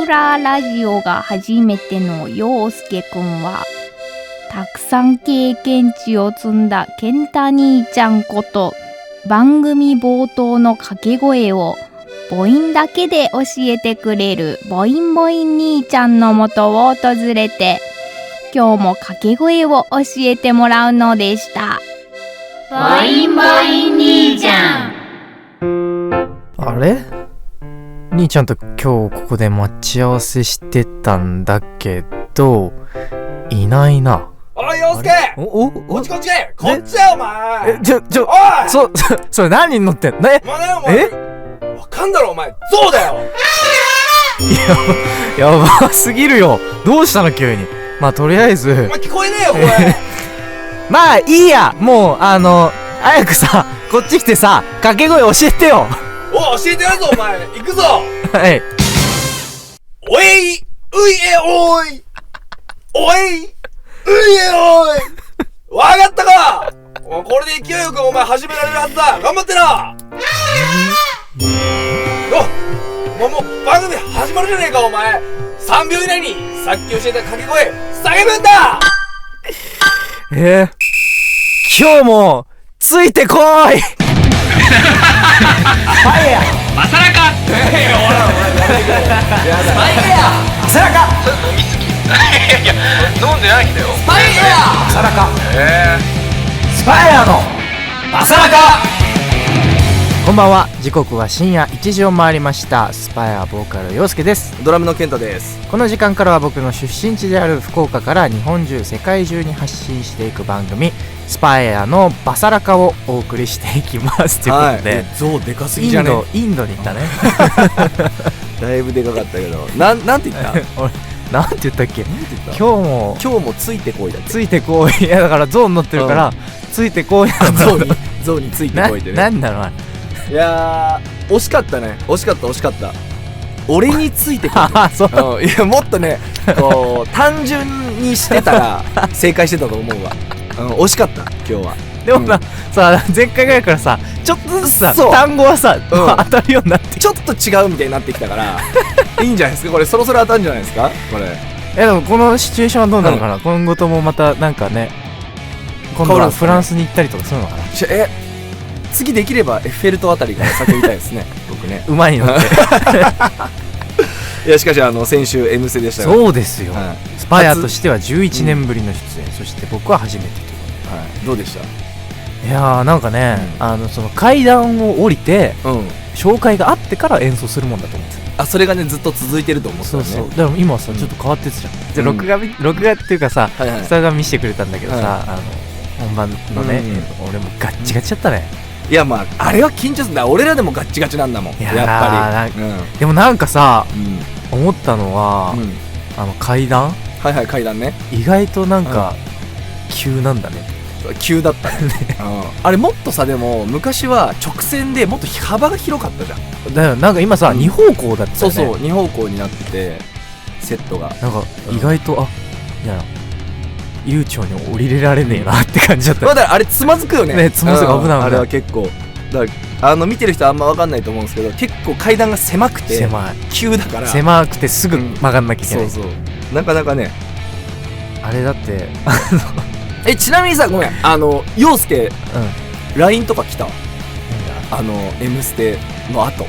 村ラジオが初めての陽介くんは、たくさん経験値を積んだ健太兄ちゃんこと、番組冒頭の掛け声を母音だけで教えてくれる母音母音兄ちゃんのもとを訪れて、今日も掛け声を教えてもらうのでした。母音母音兄ちゃん。あれ？兄ちゃんと今日ここで待ち合わせしてたんだけど、いないな。おい、陽介！こっちこっちだよ、お前！おい！それ何人乗ってんの？お前わかんだろ、お前！ゾウだよ！やばすぎるよ。どうしたの急に。まあとりあえず。お前聞こえねえよ、これ！まあいいや。もう早くさ、こっち来てさ、掛け声教えてよ。おい、教えてやるぞ、お前！行くぞ！はい。おい、ういえおい！おい！ういえおい！わかったか！これで勢いよくお前始められるはずだ！頑張ってな！もう番組始まるじゃねえか、お前！ 3 秒以内にさっき教えた掛け声叫ぶんだ！今日もついてこーい。はいやマサラカほらお前スパイやマサラカ飲みすぎいや飲んでないんだよスパイやマサラカスパイヤーのマサラカ。こんばんは。時刻は深夜1時を回りました。スパイヤーボーカル陽介です。ドラムの健太です。この時間からは僕の出身地である福岡から日本中世界中に発信していく番組スパイヤーのバサラカをお送りしていきますということで、ゾウでかすぎじゃね？インドに行ったね。だいぶでかかったけど、なんて言った？俺なんて言ったっけ？今日もついてこいだって。ついてこい。いやだからゾウに乗ってるから、ついてこいなんだ。ゾウについてこいってね。なんだろうあれ。いやー惜しかったね。惜しかった俺についてこい。そう、いやもっとねこう単純にしてたら正解してたと思うわ。惜しかった今日は。でもさ前回ぐらいからさちょっとずつさ単語はさ、当たるようになってちょっと違うみたいになってきたからいいんじゃないですかこれ。そろそろ当たるんじゃないですかこれ。でもこのシチュエーションはどうなのかな、今後ともまたなんかね、今度はフランスに行ったりとかするのかな。次できればエッフェル塔あたりから叫びたいですね僕ね。馬に乗っていやしかし先週 M ステでしたよ。そうですよ、スパイアとしては11年ぶりの出演、そして僕は初めてということで、どうでした？いやーなんかね、その階段を降りて、紹介があってから演奏するもんだと思ってた。それがねずっと続いてると思ってたね。そうだから今はさ、ちょっと変わってたじゃん。じゃ録画っていうかさ、スタが見せてくれたんだけどさ、本番のね、俺もガッチガチだったね。いやまああれは緊張するんだ。俺らでもガッチガチなんだもんやっぱり。でもなんかさ、思ったのは、階段階段ね、意外となんか急なんだね。急だったね。あれもっとさ、でも昔は直線でもっと幅が広かったじゃん。だよ。なんか今さ、2方向だったよね。そう2方向になっててセットがなんか意外といや悠長に降りれられねえなって感じだった。まだあれつまずくよね。つまずく、危ない。あれは結構だから見てる人はあんま分かんないと思うんですけど、結構階段が狭くて急だから、狭くてすぐ曲がんなきゃいけない。そうなかなかね。あれだってちなみにさ、ごめん陽介、LINE とか来た？M ステの後。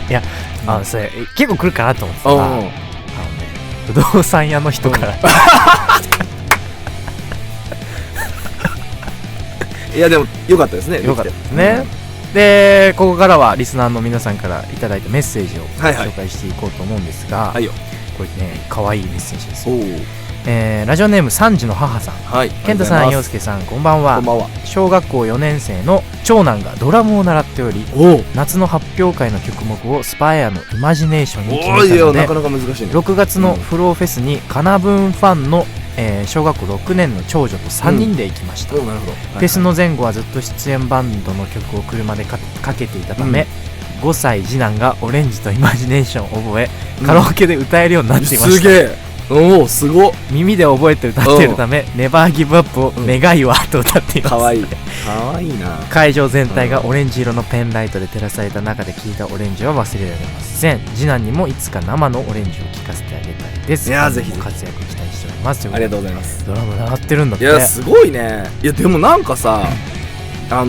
いやそれ結構来るかなと思ってさ、不動産屋の人からいやでも良かったですね。良かったですね。でここからはリスナーの皆さんからいただいたメッセージを紹介していこうと思うんですが、これね可愛いメッセージですよ。ラジオネーム3時の母さん、健太さん、陽介さん、こんばんは。小学校4年生の長男がドラムを習っており、夏の発表会の曲目をスパイアのイマジネーションに決めたので、なかなか難しいね。6月のフローフェスにカナブーンファンの小学校6年の長女と3人で行きました。フェスの前後はずっと出演バンドの曲を車でかけていたため、5歳次男がオレンジとイマジネーションを覚え、カラオケで歌えるようになっていました。すげえ。おおすごっ。耳で覚えて歌っているためネバーギブアップを願いはと歌っています。かわいいかわいいな。会場全体がオレンジ色のペンライトで照らされた中で聴いたオレンジは忘れられません。次男にもいつか生のオレンジを聴かせてあげたいです。いやぜひ活躍期待しております。ありがとうございます。ドラム習ってるんだって。いやすごいね。いやでもなんかさ、そ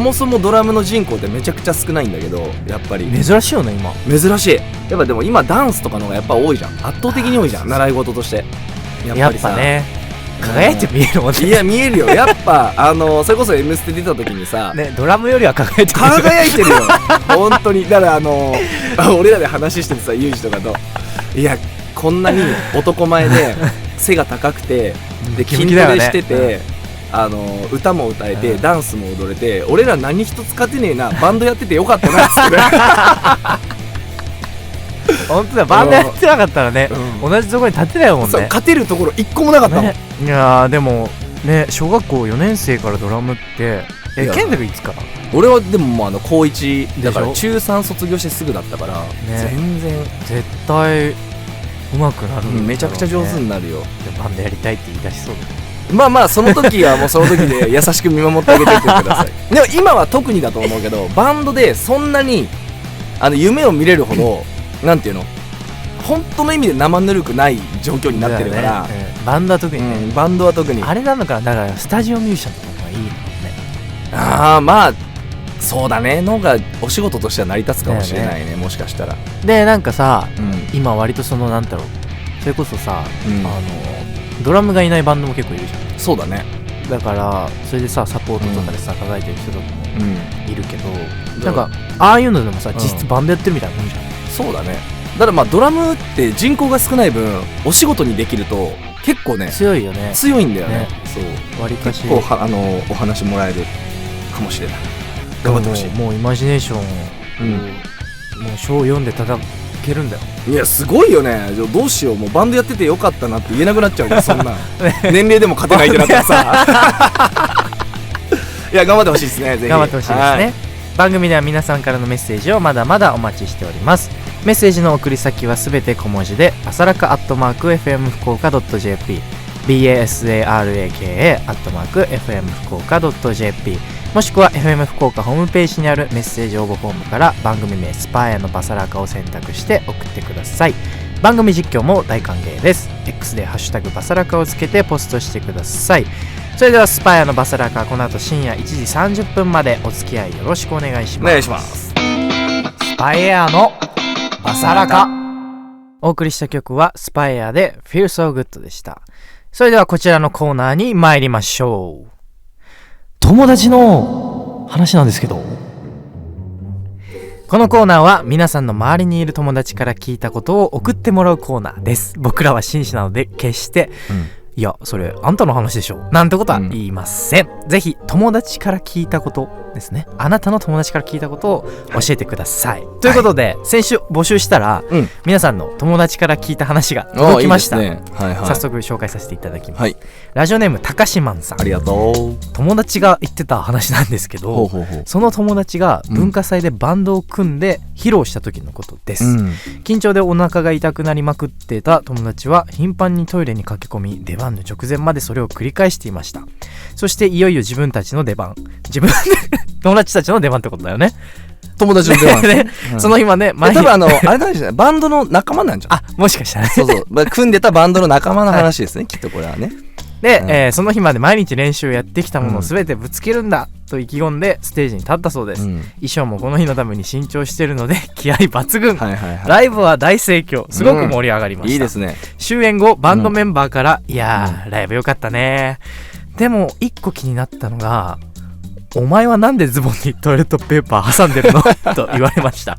もそもドラムの人口ってめちゃくちゃ少ないんだけど、やっぱり珍しいよね今。珍しい。やっぱでも今ダンスとかの方がやっぱ多いじゃん。圧倒的に多いじゃん、習い事として。やっぱね輝いて見えるもんね。いや見えるよやっぱそれこそ「M ステ」出た時にさ、ね、ドラムよりは輝いてる。輝いてるよ本当に。だから俺らで話しててさ、ユージとかと、いやこんなに男前で背が高くてで筋トレしてて、歌も歌えて、ダンスも踊れて、俺ら何一つ勝てねえな、バンドやっててよかったなっつって本当だ、バンドやってなかったらね、同じところに立てないもんね。そう、勝てるところ一個もなかったもん、ね、いやでもね、小学校4年生からドラムってケンタ君いつから？俺はでももう高1だから中3卒業してすぐだったから、ね、全然絶対上手くなる、めちゃくちゃ上手になるよ。バンドやりたいって言い出しそうだね。まあまあその時はもうその時で優しく見守ってあげてくださいでも今は特にだと思うけど、バンドでそんなに夢を見れるほどなんていうの、本当の意味で生ぬるくない状況になってるから、ね、バンドは特にね、バンドは特にあれなのかな。だからスタジオミュージシャンとかがいいもんね。ああまあそうだね、のがお仕事としては成り立つかもしれない ね、もしかしたら。でなんかさ、今割とそのなんだろう、それこそさ、ドラムがいないバンドも結構いるじゃん。そうだね。だからそれでさサポートとかでさ抱えてる人とかもいるけど、なんかああいうのでもさ実質バンドやってるみたいなもんじゃん。そうだね。だからまあドラムって人口が少ない分お仕事にできると結構ね強いよね。強いんだよね。そう割かし結構お話もらえるかもしれない。頑張ってほしい。もうイマジネーションを、もう章を読んで叩けるんだよ。いやすごいよね。どうしよう、もうバンドやっててよかったなって言えなくなっちゃうじゃんそんな年齢でも勝てないってなったらさいや頑張ってほしいですね。ぜひ頑張ってほしいですね。番組では皆さんからのメッセージをまだまだお待ちしております。メッセージの送り先はすべて小文字で、バサラカ@fm福岡.jp、basaraka@fm福岡.jp、もしくは FM 福岡ホームページにあるメッセージ応募フォームから番組名スパーヤのバサラカを選択して送ってください。番組実況も大歓迎です。 X でハッシュタグバサラカをつけてポストしてください。それではスパーヤのバサラカ、この後深夜1時30分までお付き合いよろしくお願いします。お願いします。スパイヤーのバサラカ。お送りした曲はスパイヤーで Feel So Good でした。それではこちらのコーナーに参りましょう。友達の話なんですけど、このコーナーは皆さんの周りにいる友達から聞いたことを送ってもらうコーナーです。僕らは紳士なので決して、いやそれあんたの話でしょなんてことは言いません。ぜひ友達から聞いたことですね。あなたの友達から聞いたことを教えてください。ということで、先週募集したら、皆さんの友達から聞いた話が届きました。早速紹介させていただきます。ラジオネームたかしまんさん、ありがとう。友達が言ってた話なんですけど、その友達が文化祭でバンドを組んで披露した時のことです。緊張でお腹が痛くなりまくってた友達は頻繁にトイレに駆け込み、出番の直前までそれを繰り返していました。そしていよいよ自分たちの出番、友達たちの出番ってことだよね。友達の出番ね。その今ね、多分あれなんじゃない、バンドの仲間なんじゃない？あ、もしかしたらね。そうそう、組んでたバンドの仲間の話ですね、きっとこれはね。で、その日まで毎日練習をやってきたものを全てぶつけるんだと意気込んでステージに立ったそうです。衣装もこの日のために新調してるので気合抜群。ライブは大盛況、すごく盛り上がりました。いいですね。終演後バンドメンバーから、いやーライブ良かったね、でも一個気になったのが、お前はなんでズボンにトイレットペーパー挟んでるのと言われました。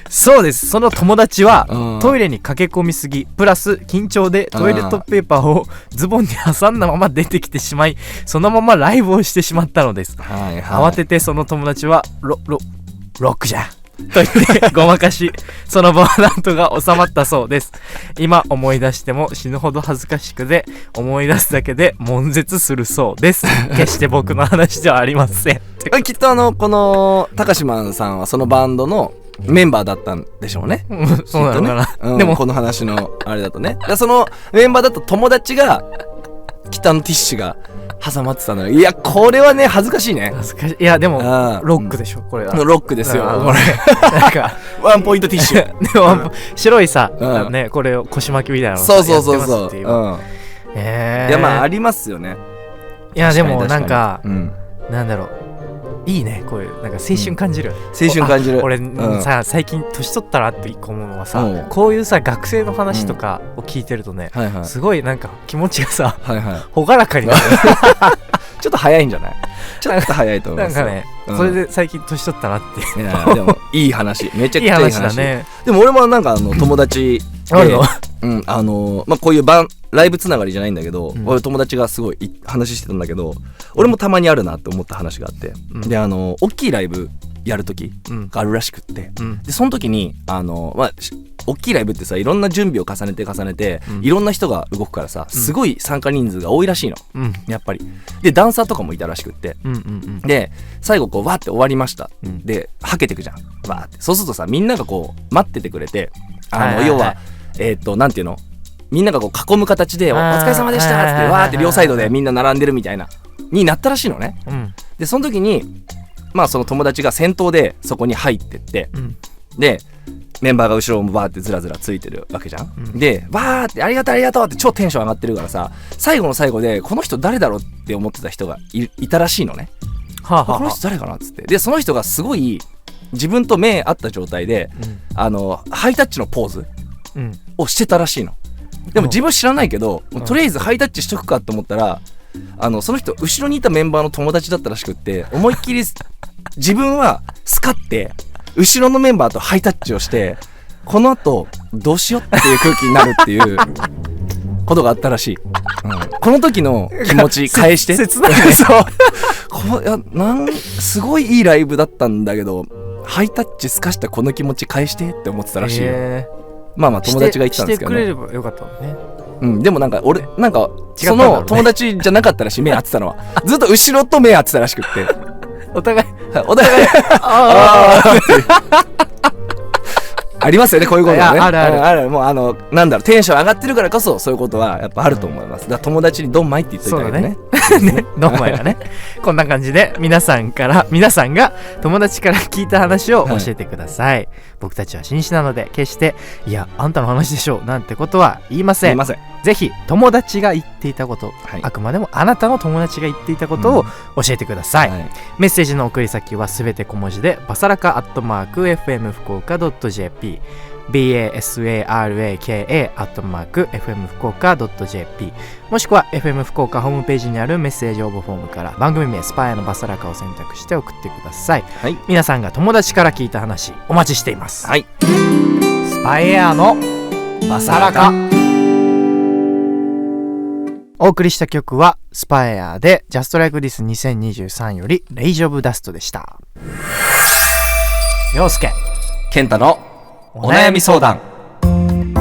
そうです、その友達はトイレに駆け込みすぎプラス緊張でトイレットペーパーをズボンに挟んだまま出てきてしまい、そのままライブをしてしまったのです。慌ててその友達はロックじゃんと言ってごまかし、その場はなんとか収まったそうです。今思い出しても死ぬほど恥ずかしくて、思い出すだけで悶絶するそうです。決して僕の話ではありません。きっとこの高島さんはそのバンドのメンバーだったんでしょうね。そうなのかな、うん、でもこの話のあれだとね、そのメンバーだと友達が北のティッシュが挟まってたのよ。いやこれはね恥ずかしいね。恥ずかしい。いやでもロックでしょこれは。ロックですよこれなんかワンポイントティッシュでも白いさ、ねこれを腰巻きみたいなのそうそうそうそう、いやまあありますよね。いやでもなんか、なんだろう、いいねこういうなんか青春感じる、青春感じる。俺さ最近年取ったなって一個思うのはさ、こういうさ学生の話とかを聞いてるとね、すごいなんか気持ちがさ朗らかになるちょっと早いんじゃない？ちょっと早いと思います。なんかね、それで最近年取ったなって。いやでもいい話、めちゃくちゃいい話だね。でも俺もなんか友達で、まあこういうライブつながりじゃないんだけど、俺友達がすごい話してたんだけど、俺もたまにあるなって思った話があって、で大きいライブやる時があるらしくって、でその時にまあ大きいライブってさいろんな準備を重ねて、いろんな人が動くからさすごい参加人数が多いらしいの、やっぱり。でダンサーとかもいたらしくって、で最後こうわーって終わりました、ではけてくじゃんわーって。そうするとさみんながこう待っててくれて、要はなんていうの、みんながこう囲む形でお疲れ様でしたってわーって両サイドでみんな並んでるみたいなになったらしいのね、でその時にまあその友達が先頭でそこに入ってって、でメンバーが後ろをバーってずらずらついてるわけじゃん、でバーってありがとうありがとうって超テンション上がってるからさ、最後の最後でこの人誰だろうって思ってた人が いたらしいのね、この人誰かなっつって。でその人がすごい自分と目合った状態で、ハイタッチのポーズをしてたらしいの。でも自分知らないけど、とりあえずハイタッチしとくかと思ったら、その人後ろにいたメンバーの友達だったらしくって、思いっきり自分はスカって後ろのメンバーとハイタッチをして、この後どうしようっていう空気になるっていうことがあったらしい、この時の気持ち返して切ないそうすごいいいライブだったんだけどハイタッチすかしたこの気持ち返してって思ってたらしいよ。まあまあ友達が言ってたんですけどね。してくれればよかったもんね。でもなんか俺なんかその友達じゃなかったらしい、目合ってたのはずっと後ろと目合ってたらしくってお互いありますよねこういうことはね。あるもうなんだろう、テンション上がってるからこそそういうことはやっぱあると思います。だから友達にドンマイって言っといてあげてね。ドンマイはねこんな感じで皆さんが友達から聞いた話を教えてください、僕たちは紳士なので決していやあんたの話でしょなんてことは言いません。ぜひ友達が言っていたこと、あくまでもあなたの友達が言っていたことを教えてください、メッセージの送り先はすべて小文字でバサラカ@fm福岡.jp basaraka@fm福岡.jp もしくは FM 福岡ホームページにあるメッセージ応募フォームから番組名スパイアのバサラカを選択して送ってください、皆さんが友達から聞いた話お待ちしています、スパイアのバサラカ。お送りした曲はスパイアで Just Like This 2023よりレイジオブダストでした。陽介健太のお悩み相談。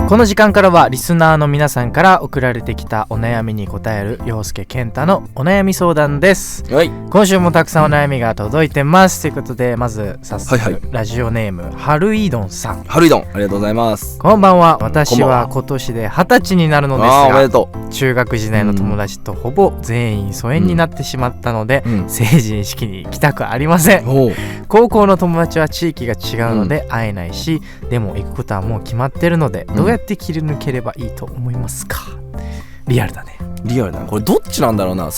この時間からはリスナーの皆さんから送られてきたお悩みに答える陽介健太のお悩み相談です、今週もたくさんお悩みが届いてますということで、まず早速、ラジオネームハルイドンさん。ハルイドンありがとうございます。こんばんは。私は今年で20歳になるのですが、おめでとう。中学時代の友達とほぼ全員疎遠になってしまったので、成人式に行きたくありません。高校の友達は地域が違うので会えないし、でも行くことはもう決まってるので、どうやって切り抜ければいいと思いますか。リアルだね。リアルだね。これどっちなんだろうな。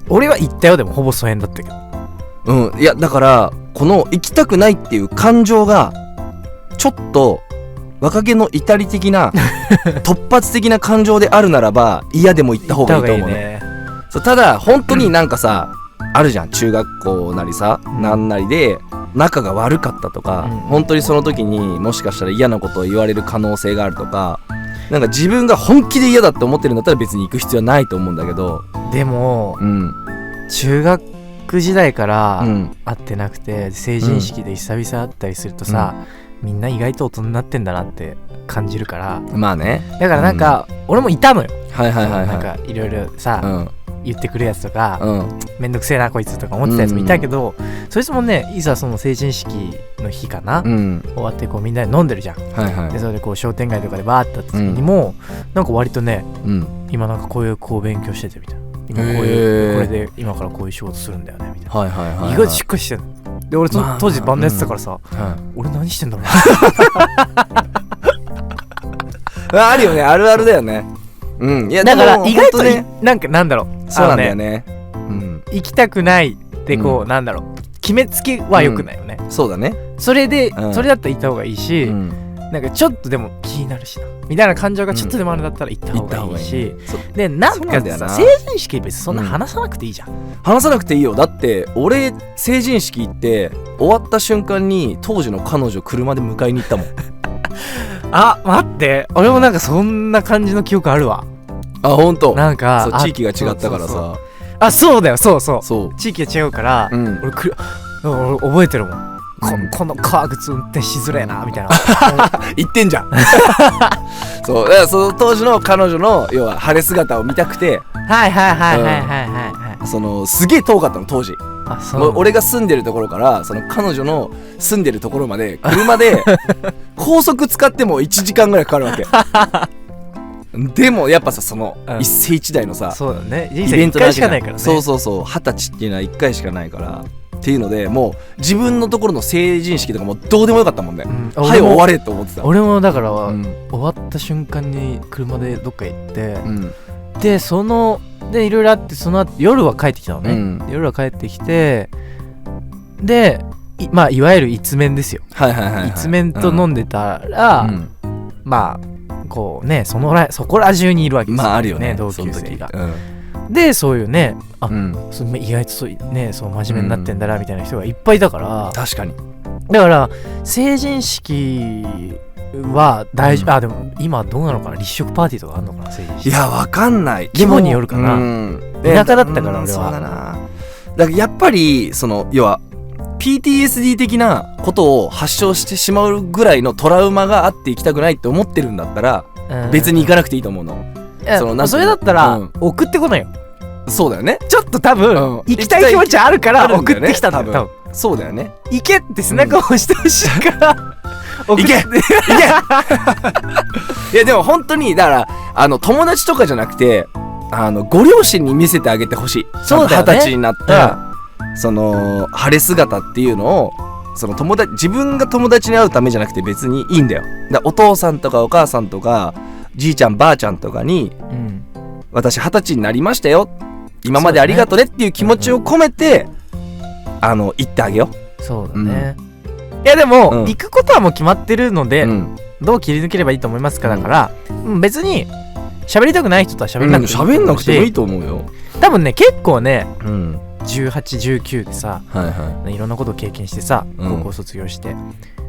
俺は行ったよ。でもほぼ疎遠だったけど。いやだからこの行きたくないっていう感情がちょっと若気の至り的な突発的な感情であるならば嫌でも行った方がいいと思うね。そう、ただ本当になんかさ、あるじゃん、中学校なりさ、なんなりで仲が悪かったとか、本当にその時にもしかしたら嫌なことを言われる可能性があるとか、なんか自分が本気で嫌だって思ってるんだったら別に行く必要はないと思うんだけど、でも、中学時代から会ってなくて、成人式で久々会ったりするとさ、みんな意外と大人になってんだなって感じるから。まあね。だからなんか、俺もいたのよ。なんかいろいろさ、言ってくるやつとか、めんどくせえなこいつとか思ってたやつもいたけど、そいつもねいざその成人式の日かな、終わってこうみんなで飲んでるじゃん、でそれでこう商店街とかでバーってった時にも、なんか割とね、今なんかこう勉強しててみたいな、今これで今からこういう仕事するんだよねみたいな、意外としっかりしてるので、俺当時バンドやってたからさ、俺何してんだろうあるよね、あるあるだよね。いやだから意外とね、なんかなんだろう、そうなんだよね。行きたくないってこう、なんだろう、決めつけは良くないよね。そうだね。それで、それだったら行った方がいいし、なんかちょっとでも気になるしなみたいな感情がちょっとでもあるんだったら行った方がいいし、でなんかさ、成人式別にそんな話さなくていいじゃん。話さなくていいよ。だって俺成人式行って終わった瞬間に当時の彼女車で迎えに行ったもん。あ、待って、俺もなんかそんな感じの記憶あるわ。あ、ほんと。なんか地域が違ったからさ。あ、そうだよ、そう地域が違うから、俺覚えてるもん。この革靴運転しづれえなみたいな言ってんじゃん。そうだからその当時の彼女の要は晴れ姿を見たくて、そのすげえ遠かったの当時。俺が住んでるところからその彼女の住んでるところまで車で高速使っても1時間ぐらいかかるわけ。でもやっぱさ、その一世一代のさ、そうだね、人生1回しかないからね。そう20歳っていうのは1回しかないからっていうので、もう自分のところの成人式とかもどうでもよかったもんね。はい終われと思ってた。俺もだから、終わった瞬間に車でどっか行って、でそのでいろいろあって、その後夜は帰ってきたのね、夜は帰ってきて、でまあいわゆる一面ですよ。一面と飲んでたら、まあこうね、そこら中にいるわけですよ、あるよね、同級生が。でそういうね、意外とそうね、そう真面目になってんだなみたいな人がいっぱいいたから。確かに。だから成人式は大丈夫。でも今どうなのかな、立食パーティーとかあんのかな、成人式。いやわかんない、規模によるかな。田舎だったから俺は。そうだな。だからやっぱりその要は PTSD 的なことを発症してしまうぐらいのトラウマがあって行きたくないって思ってるんだったら、別に行かなくていいと思うの。それだったら送ってこないよ。そうだよね。ちょっと多分行きたい気持ちあるから送ってきたんだよ、多分。そうだよね。行けって背中を押してほしいから行けいやでも本当にだから友達とかじゃなくてご両親に見せてあげてほしい。そうだよね。20歳になったその晴れ姿っていうのを、その自分が友達に会うためじゃなくて別にいいんだよ。お父さんとかお母さんとかじいちゃんばあちゃんとかに、私20歳になりましたよ、今までありがとねっていう気持ちを込めて、言ってあげよう。そうだね。いやでも、行くことはもう決まってるので、どう切り抜ければいいと思いますか。だから、別に喋りたくない人とは喋んなくていい。喋んなくてもいいと思うよ。多分ね、結構ね、18、19でさ、いろんなことを経験してさ、高校卒業して、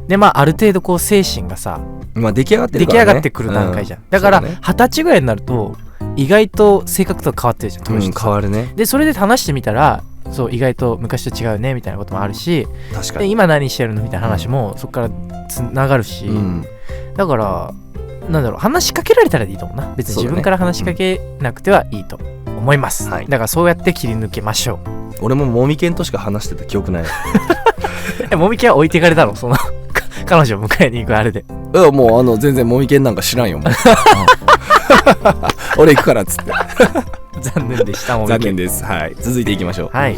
である程度こう精神がさ、出来上がってるからね。出来上がってくる段階じゃん。だから20歳ぐらいになると意外と性格とか変わってるじゃん、当時と。変わるね。でそれで話してみたら、そう意外と昔と違うねみたいなこともあるし、確かに今何してるのみたいな話もそこからつながるし、だからなんだろう、話しかけられたらいいと思うな。別に自分から話しかけなくてはいいと思います。だからそうやって切り抜けましょう。俺ももみけんとしか話してた記憶ない。もみけんは置いてかれたの、その彼女を迎えに行くあれで。いやもう全然もみけんなんか知らんよ。俺行くからっつって。残念でした。もみけん。残念です。はい。続いていきましょう。はい。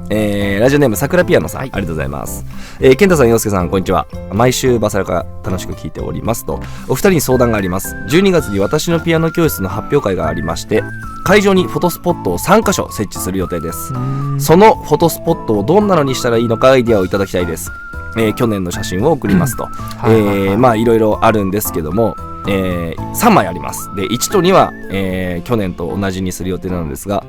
ラジオネームさくらピアノさん、ありがとうございます。健太さん、陽介さん、こんにちは。毎週バサラカ楽しく聞いておりますと、お二人に相談があります。12月に私のピアノ教室の発表会がありまして、会場にフォトスポットを3カ所設置する予定です。そのフォトスポットをどんなのにしたらいいのかアイディアをいただきたいです。去年の写真を送りますと。まあいろいろあるんですけども、3枚あります。で1と2は、去年と同じにする予定なんですが、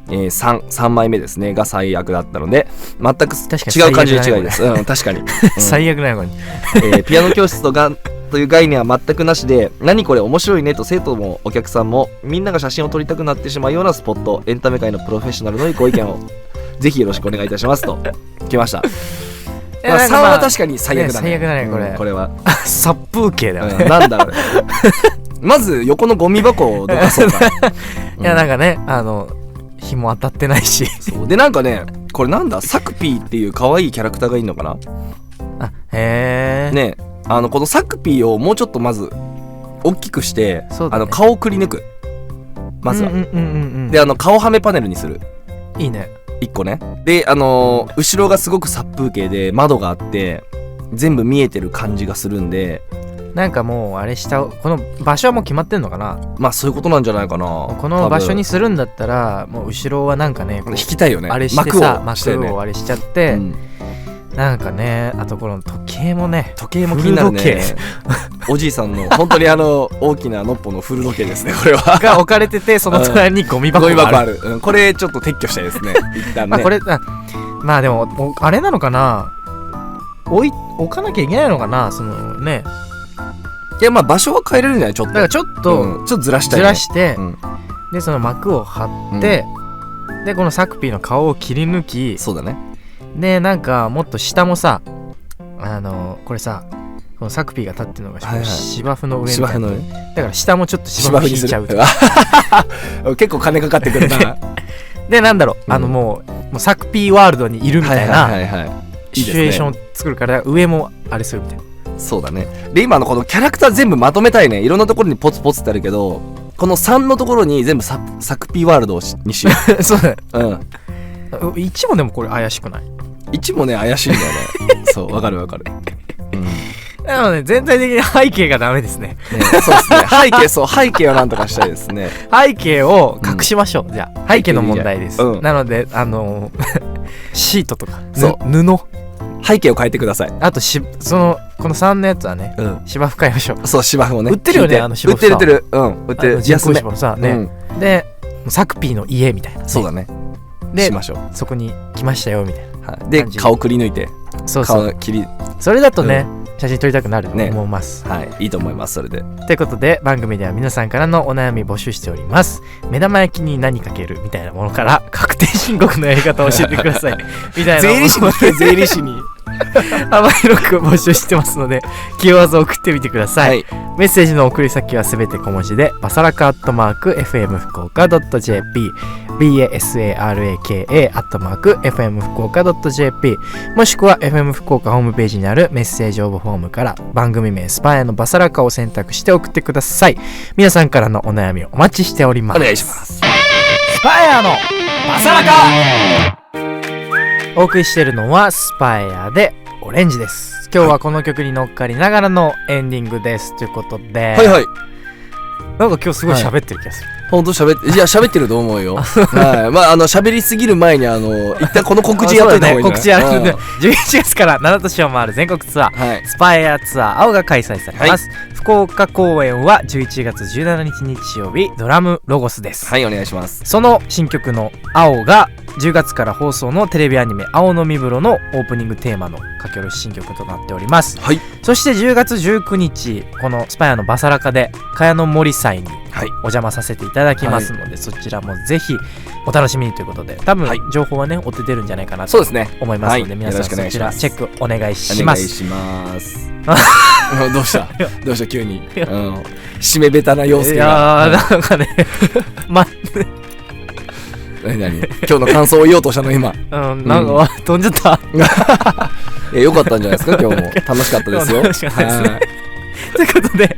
3枚目ですねが最悪だったので、全く違う感じの違いです。確かに最悪なのに、ピアノ教室という概念は全くなしで、何これ面白いねと生徒もお客さんもみんなが写真を撮りたくなってしまうようなスポット、エンタメ界のプロフェッショナルのご意見をぜひよろしくお願いいたしますと来ました。3は確かに最悪だね。最悪だね、これは殺風景だよね。なんだろうね。まず横のゴミ箱をどかそうか。いやなんかね、日も当たってないしそうでなんかねこれなんだサクピーっていう可愛いキャラクターがいいのかな。あへえねこのサクピーをもうちょっとまず大きくして、そうだね、顔をくり抜くまずは、で顔はめパネルにする。いいね1個ね。で後ろがすごく殺風景で窓があって全部見えてる感じがするんで、なんかもうあれしたこの場所はもう決まってんのかな。まあそういうことなんじゃないかな。この場所にするんだったらもう後ろはなんかね引きたいよね。あれしてさ幕をあれしちゃって、なんかねあとこの時計も気になるね。おじいさんの本当に大きなのっぽの古時計ですねこれはが置かれてて、その隣にゴミ箱がある、これちょっと撤去したいですね一旦ね。これまあでもあれなのかな、置かなきゃいけないのかな、そのね。いやまあ場所は変えれるんじゃない。ちょっとだからちょっとずらしたい、ね、ずらして、でその幕を張って、でこのサクピーの顔を切り抜き、そうだね。でなんかもっと下もさこれさこのサクピーが立ってるのが芝生の上みたいな、だから下もちょっと芝生引いちゃう結構金かかってくるなでなんだろう、もうサクピーワールドにいるみたいなシチュエーションを作るから、上もあれするみたいな。そうだね。で今このキャラクター全部まとめたいね。いろんなところにポツポツってあるけど、この3のところに全部サクピーワールドにしようそうだね。1もでもこれ怪しくない？ 1もね怪しいんだよねそうわかる、なので全体的に背景がダメですね。そうですね。背景はなんとかしたいですね。背景を隠しましょう。じゃあ背景の問題です。なのでシートとか布背景を変えてください。あとこの3のやつはね、芝生変えましょう。そう芝生をね売ってるよね、芝生。売ってる売ってる。人工芝のさね。でサクピーの家みたいな。そうだね。でしましょう。そこに来ましたよみたいな。で顔くり抜いて。そう顔切り。それだとね写真撮りたくなると思います。はい、いいと思います。それでということで番組では皆さんからのお悩み募集しております。目玉焼きに何かけるみたいなものから確定申告のやり方を教えてくださいみたいな税理士に幅広く募集してますのでキーワードを送ってみてください、メッセージの送り先はすべて小文字でバサラカ@fm福岡.jp basaraka@fm福岡.jp もしくは FM 福岡ホームページにあるメッセージ応募フォームから番組名スパイアのバサラカを選択して送ってください。皆さんからのお悩みをお待ちしております。お願いします。スパイアのバサラカお送りしているのはスパイアでオレンジです。今日はこの曲に乗っかりながらのエンディングですということで、なんか今日すごい喋ってる気がする。本当喋ってると思うよ。はい。まあ喋りすぎる前に一旦この告知やっといた方がいいんじゃない？告知やるんで、11月から7都市を回る全国ツアー、スパイアツアー青が開催されます。福岡公演は11月17日日曜日ドラムロゴスです。はい、お願いします。その新曲の青が10月から放送のテレビアニメ青の身風呂のオープニングテーマの書き下ろし新曲となっております。はい。そして10月19日このスパイアのバサラカで茅野森祭にお邪魔させていただきますので、そちらもぜひお楽しみにということで、多分情報はね追って出るんじゃないかなと思いますので、皆さんそちらチェックお願いします。お願いします。どうした急に、締めベタな陽介が。いやなんかね何今日の感想を言おうとしたの今。なんか飛んじゃったよかったんじゃないですか。今日も楽しかったですよ。楽しかったですねということで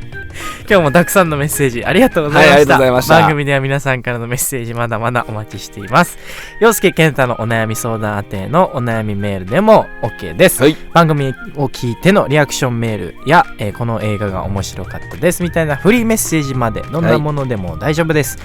今日もたくさんのメッセージありがとうございました。ありがとうございました。番組では皆さんからのメッセージまだまだお待ちしています。陽介健太のお悩み相談宛てのお悩みメールでも OK です、番組を聞いてのリアクションメールや、この映画が面白かったですみたいなフリーメッセージまでどんなものでも大丈夫です、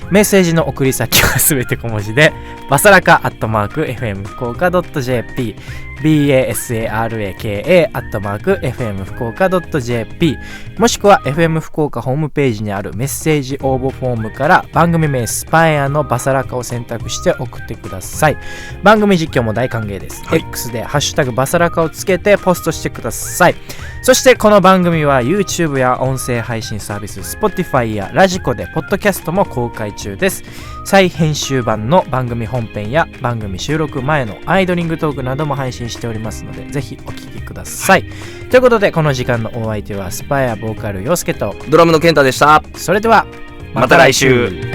メッセージの送り先はすべて小文字でバサラカ@fm福岡.jp basaraka@fm福岡.jp もしくは FM 福岡ホームページにあるメッセージ応募フォームから番組名スパイアのバサラカを選択して送ってください。番組実況も大歓迎です、X でハッシュタグバサラカをつけてポストしてください。そしてこの番組は YouTube や音声配信サービス Spotify やラジコでポッドキャストも公開中です。再編集版の番組本編や番組収録前のアイドリングトークなども配信しておりますのでぜひお聞きください、ということでこの時間のお相手はスパイアボーカル陽介とドラムの健太でした。それではまた来週。